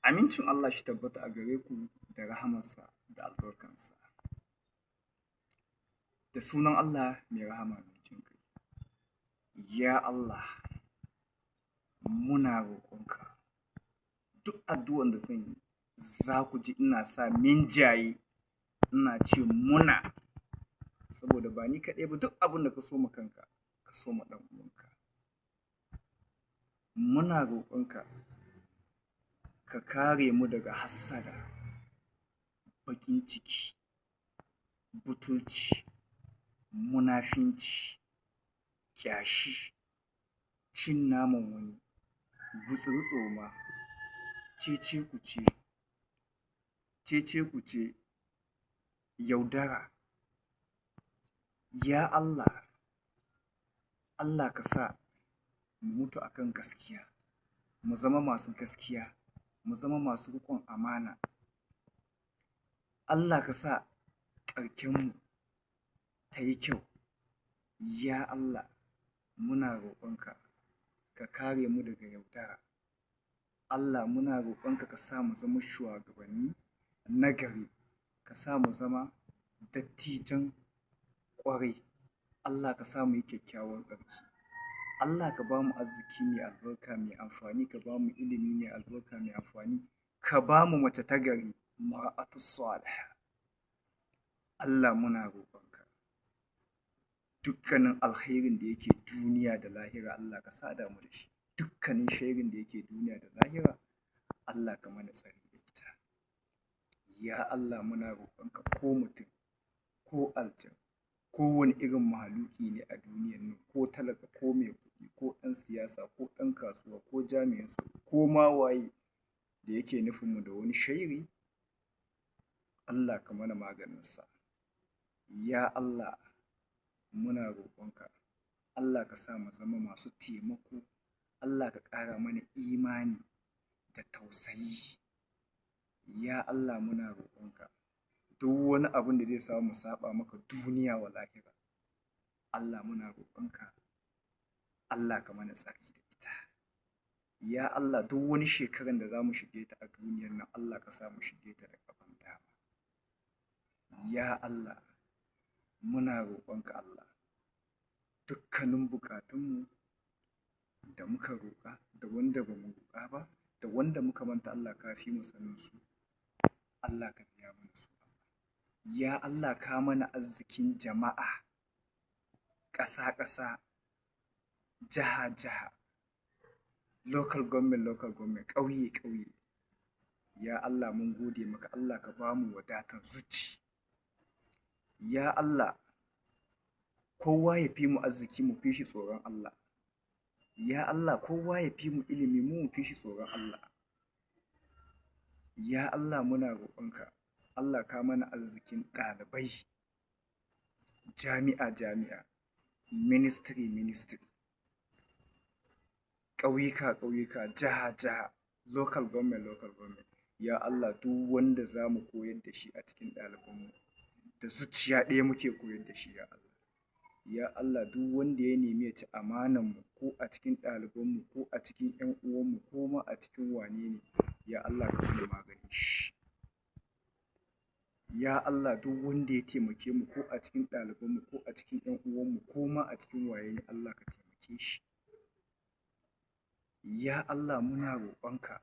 Amincin Allah shi tabbata a gare ku da rahamarsa da albarkansa. Da sunan Allah mai rahama mai jin ƙai. Ya Allah, muna roƙonka duk addu'an da zan yi za ku ji ina sa min jaye ina ce muna saboda ba ni kaɗai ba duk abin da ka so ma kanka ka so ma ɗan uwanka. Muna roƙonka ka kare mu daga hassada, baƙin ciki, butulci, munafinci, ƙyashi, cin naman wani, gutsiri tsoma, cece-kuce, yaudara. Ya Allah, Allah ka sa mu mutu akan gaskiya, mu zama masu gaskiya, mu zama masu riƙon amana. Allah ka sa ƙarkenmu ta yi kyau. Ya Allah, muna roƙonka ka kare mu daga yaudara. Allah, muna roƙonka ka sa mu zama shugabanni nagari, ka sa mu zama dattijan ƙwarai. Allah ka sa mu yi kyakkyawan ƙarshe. Allah ka ba mu arziki mai albarka mai amfani, ka ba mu ilimi mai albarka mai amfani, ka ba mu mace ta gari mar'atu salihah. Allah muna roƙonka dukkanin alkhairin da yake duniya da lahira Allah ka sada mu da shi. Dukkanin sharrin da yake duniya da lahira Allah ka mana tsari da ita. Ya Allah muna roƙonka ko mutum ko aljan ko wani irin mahaluki ne a duniyan nan, ko talaka ko mai kuɗi ko ɗan siyasa ko ɗan kasuwa ko jami'in tsaro ko ma waye da yake nufinmu da wani sharri Allah ka mana maganinsa. Ya Allah muna roƙonka Allah ka sa mu zama masu taimako. Allah ka ƙara mana imani da tausayi. Ya Allah muna roƙonka duk wani abin da zai sa mu saɓa maka duniya wa lahira Allah muna roƙonka Allah ka mana tsari da ita. Ya Allah, duk wani shekaran da za mu shige ta a duniyar nan Allah ka sa mu shige ta da ƙafan dama. Ya Allah, muna roƙonka Allah dukkanin buƙatunmu da muka roƙa da wanda ba mu roƙa ba da wanda muka manta Allah ka fi mu sanin su. Allah ka biya mana su. Ya Allah, ka mana arzikin jama'a, ƙasa-ƙasa, jiha-jiha, local government, ƙauye-ƙauye. Ya Allah mun gode maka, Allah ka ba mu wadatan zuci. Ya Allah, kowa ya fi mu arziki mu fi shi tsoron Allah. Ya Allah, kowa ya fi mu ilimi mu fi shi tsoron Allah. Ya Allah muna roƙonka, Allah ka mana arzikin ɗalibai, jami'a, ministry, ƙauyuka, jiha, local government. Ya Allah, duk wanda za mu koyar da shi a cikin ɗalibanmu da zuciya ɗaya muke koyar da shi ya Allah. Ya Allah, duk wanda ya nemi ya ci amananmu ko a cikin ɗalibanmu ko a cikin 'yan uwanmu ko ma a cikin wane ne, ya Allah ka mana maganin shi. Ya Allah, duk wanda ya taimake mu ko a cikin ɗalibanmu ko a cikin 'yan uwanmu ko ma a cikin waye ne Allah ka taimake shi. Ya Allah muna roƙonka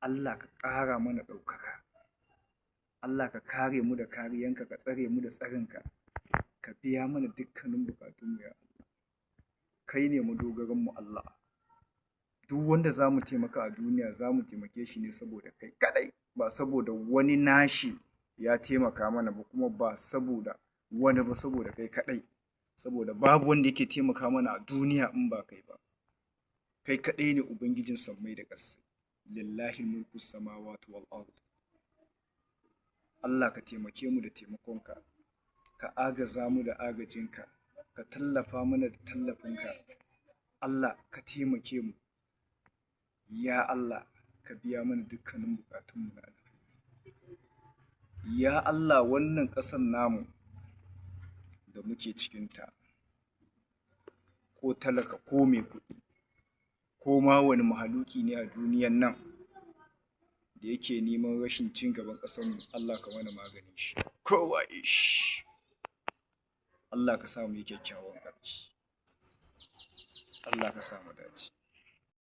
Allah ka ƙara mana ɗaukaka. Allah ka kare mu da kariyanka, ka tsare mu da tsarinka, ka biya mana dukkanin buƙatunmu ya Allah. Kai ne madogaranmu Allah. Duk wanda za mu taimaka a duniya za mu taimake shi ne saboda kai kaɗai, ba saboda wani nashi ya taimaka mana ba, kuma ba saboda wani ba, saboda kai kaɗai. Saboda babu wanda yake taimaka mana a duniya in ba kai ba. Kai kaɗai ne Ubangijin sammai da ƙasai. Lillahi mulku samawati wal ard. Allah ka taimake mu da taimakonka, ka agaza mu da agajinka, ka tallafa mana da tallafinka. Allah ka taimake mu. Ya Allah, ka biya mana dukkanin buƙatunmu na alheri. Ya Allah, wannan ƙasar namu da muke cikinta, ko talaka ko mai kuɗi ko ma wani mahaluki ne a duniyan nan, da yake neman rashin cin gaban ƙasarmu, Allah ka mana maganin shi kowa shi. Allah ka sa mu yi kyakkyawan ƙarshe. Allah ka sa mu dace.